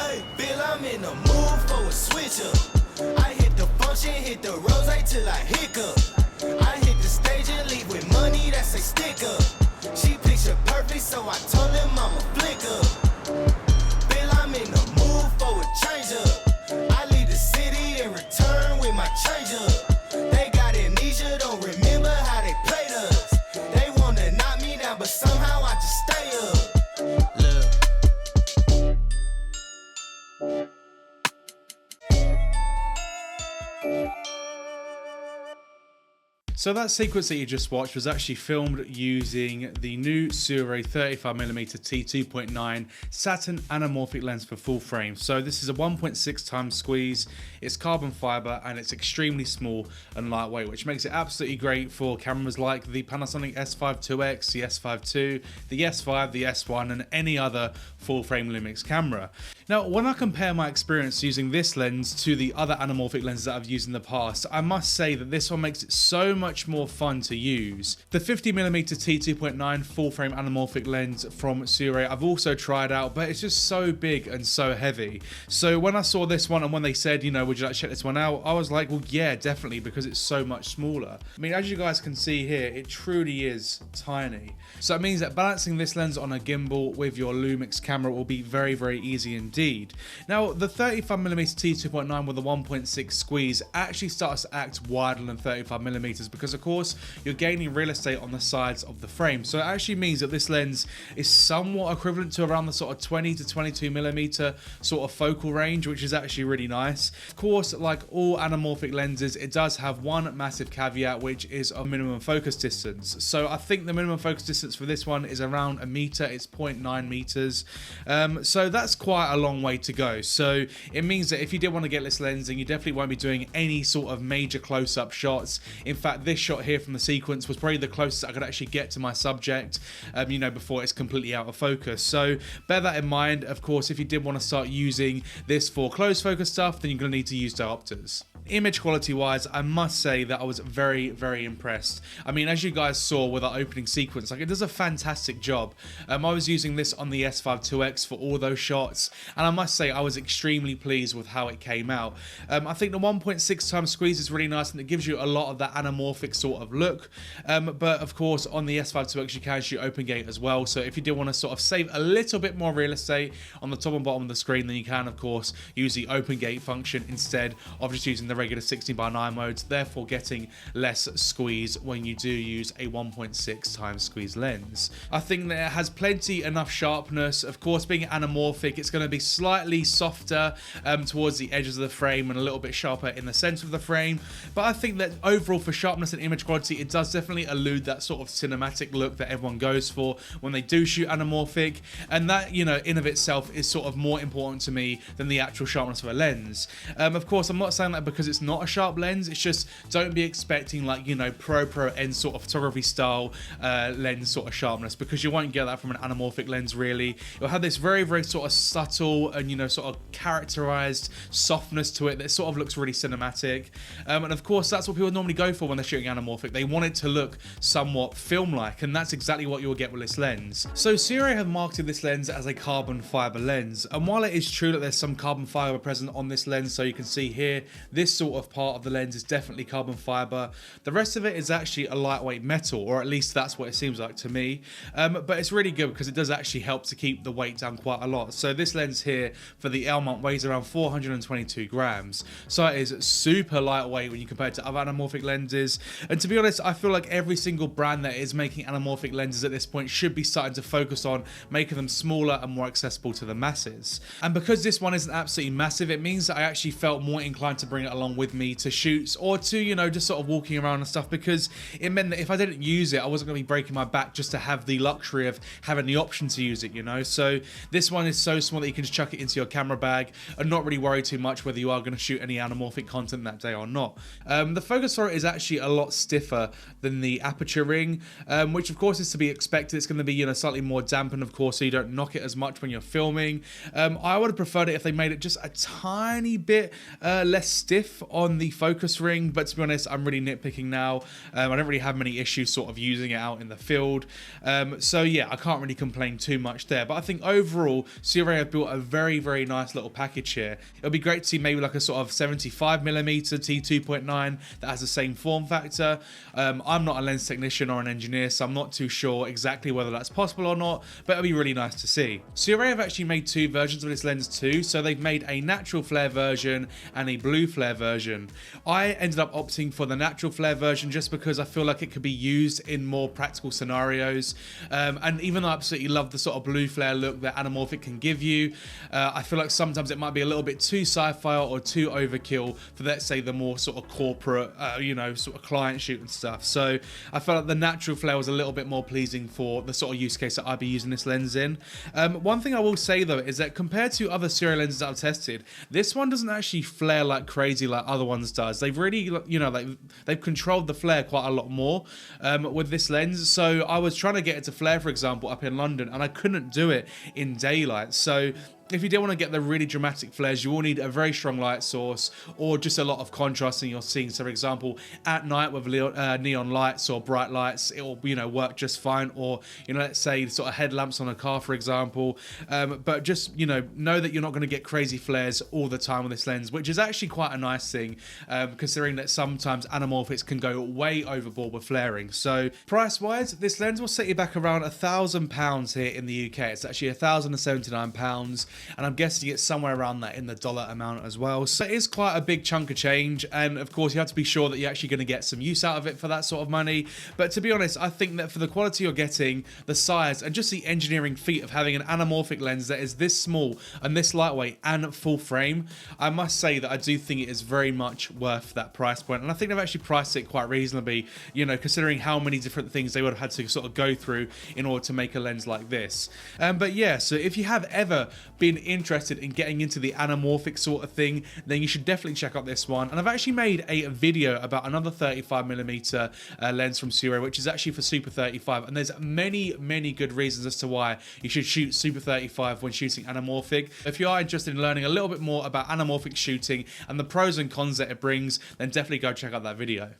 Hey, Bill, I'm in the mood for a switch up. I hit the function, hit the rose till I hiccup. I hit the stage and leave with money that's a stick up. She picture perfect, so I told him I'm a flick up. Bill, I'm in the mood for a change up. I leave the city and return with my change up. They got amnesia, don't remember how they played us. They wanna knock me down, but somehow I just stay up. Look. So that sequence that you just watched was actually filmed using the new Sirui 35mm T2.9 Saturn anamorphic lens for full frame. So this is a 1.6 times squeeze, it's carbon fiber, and it's extremely small and lightweight, which makes it absolutely great for cameras like the Panasonic S5 2X, the S5 II, the S5, the S1, and any other full frame Lumix camera. Now, when I compare my experience using this lens to the other anamorphic lenses that I've used in the past, I must say that this one makes it so much more fun to use. The 50mm T2.9 full frame anamorphic lens from Sirui I've also tried out, but it's just so big and so heavy. So when I saw this one and when they said, you know, would you like to check this one out, I was like, well, yeah, definitely, because it's so much smaller. I mean, as you guys can see here, it truly is tiny. So it means that balancing this lens on a gimbal with your Lumix camera will be very, very easy indeed. Now, the 35mm T2.9 with a 1.6 squeeze actually starts to act wider than 35mm because, of course, you're gaining real estate on the sides of the frame. So it actually means that this lens is somewhat equivalent to around the sort of 20 to 22mm sort of focal range, which is actually really nice. Of course, like all anamorphic lenses, it does have one massive caveat, which is a minimum focus distance. So I think the minimum focus distance for this one is around a meter. It's 0.9 meters. So that's quite a long way to go. So it means that if you did want to get this lens, then you definitely won't be doing any sort of major close-up shots. In fact, this shot here from the sequence was probably the closest I could actually get to my subject, you know, before it's completely out of focus. So bear that in mind. Of course, if you did want to start using this for close focus stuff, then you're going to need to use diopters. Image quality wise, I must say that I was very, very impressed. I mean, as you guys saw with our opening sequence, like, it does a fantastic job. I was using this on the S5 2X for all those shots, and I must say I was extremely pleased with how it came out. I think the 1.6 times squeeze is really nice and it gives you a lot of that anamorphic sort of look. But of course, on the S5 2X you can shoot open gate as well. So if you do want to sort of save a little bit more real estate on the top and bottom of the screen, then you can of course use the open gate function instead of just using the regular 16:9 modes, therefore getting less squeeze when you do use a 1.6 times squeeze lens. I think that it has plenty enough sharpness. Of course, being anamorphic, it's going to be slightly softer towards the edges of the frame and a little bit sharper in the center of the frame. But I think that overall for sharpness and image quality, it does definitely elude that sort of cinematic look that everyone goes for when they do shoot anamorphic. And that, you know, in of itself is sort of more important to me than the actual sharpness of a lens. Of course, I'm not saying that because it's not a sharp lens. It's just, don't be expecting like, you know, pro end sort of photography style lens sort of sharpness, because you won't get that from an anamorphic lens really. It'll have this very, very sort of subtle and, you know, sort of characterized softness to it that sort of looks really cinematic. And of course, that's what people normally go for when they're shooting anamorphic. They want it to look somewhat film-like, and that's exactly what you'll get with this lens. So Sirui have marketed this lens as a carbon fiber lens, and while it is true that there's some carbon fiber present on this lens, so you can see here, this sort of part of the lens is definitely carbon fiber. The rest of it is actually a lightweight metal, or at least that's what it seems like to me. But it's really good because it does actually help to keep the weight down quite a lot. So this lens here for the L mount weighs around 422 grams. So it is super lightweight when you compare it to other anamorphic lenses. And to be honest, I feel like every single brand that is making anamorphic lenses at this point should be starting to focus on making them smaller and more accessible to the masses. And because this one isn't absolutely massive, it means that I actually felt more inclined to bring it along with me to shoots or to, you know, just sort of walking around and stuff, because it meant that if I didn't use it, I wasn't going to be breaking my back just to have the luxury of having the option to use it, you know. So this one is so small that you can just chuck it into your camera bag and not really worry too much whether you are going to shoot any anamorphic content that day or not. The focus for it is actually a lot stiffer than the aperture ring, which of course is to be expected. It's going to be, you know, slightly more dampened, of course, so you don't knock it as much when you're filming. I would have preferred it if they made it just a tiny bit less stiff, whiff on the focus ring, but to be honest, I'm really nitpicking now. I don't really have many issues sort of using it out in the field. So yeah, I can't really complain too much there. But I think overall, Sirui have built a very, very nice little package here. It'll be great to see maybe like a sort of 75mm T2.9 that has the same form factor. I'm not a lens technician or an engineer, so I'm not too sure exactly whether that's possible or not, but it'll be really nice to see. Sirui have actually made two versions of this lens too, so they've made a natural flare version and a blue flare version. I ended up opting for the natural flare version just because I feel like it could be used in more practical scenarios, and even though I absolutely love the sort of blue flare look that anamorphic can give you, I feel like sometimes it might be a little bit too sci-fi or too overkill for, let's say, the more sort of corporate, you know, sort of client shoot and stuff. So I felt like the natural flare was a little bit more pleasing for the sort of use case that I'd be using this lens in. One thing I will say though is that compared to other Sirui lenses that I've tested, this one doesn't actually flare like crazy like other ones does. They've really, you know, like they've controlled the flare quite a lot more with this lens. So I was trying to get it to flare, for example, up in London, and I couldn't do it in daylight. So if you do want to get the really dramatic flares, you will need a very strong light source or just a lot of contrast in your scene. So for example, at night with neon lights or bright lights, it will, you know, work just fine. Or, you know, let's say sort of headlamps on a car, for example. But just, you know that you're not going to get crazy flares all the time with this lens, which is actually quite a nice thing, considering that sometimes anamorphics can go way overboard with flaring. So price wise, this lens will set you back around £1,000 here in the UK. It's actually £1,079. And I'm guessing it's somewhere around that in the dollar amount as well. So it is quite a big chunk of change, and of course you have to be sure that you're actually going to get some use out of it for that sort of money. But to be honest, I think that for the quality you're getting, the size, and just the engineering feat of having an anamorphic lens that is this small and this lightweight and full frame, I must say that I do think it is very much worth that price point. And I think they've actually priced it quite reasonably, you know, considering how many different things they would have had to sort of go through in order to make a lens like this. But yeah, so if you have ever been interested in getting into the anamorphic sort of thing, then you should definitely check out this one. And I've actually made a video about another 35mm lens from Sirui, which is actually for Super 35, and there's many good reasons as to why you should shoot Super 35 when shooting anamorphic. If you are interested in learning a little bit more about anamorphic shooting and the pros and cons that it brings, then definitely go check out that video.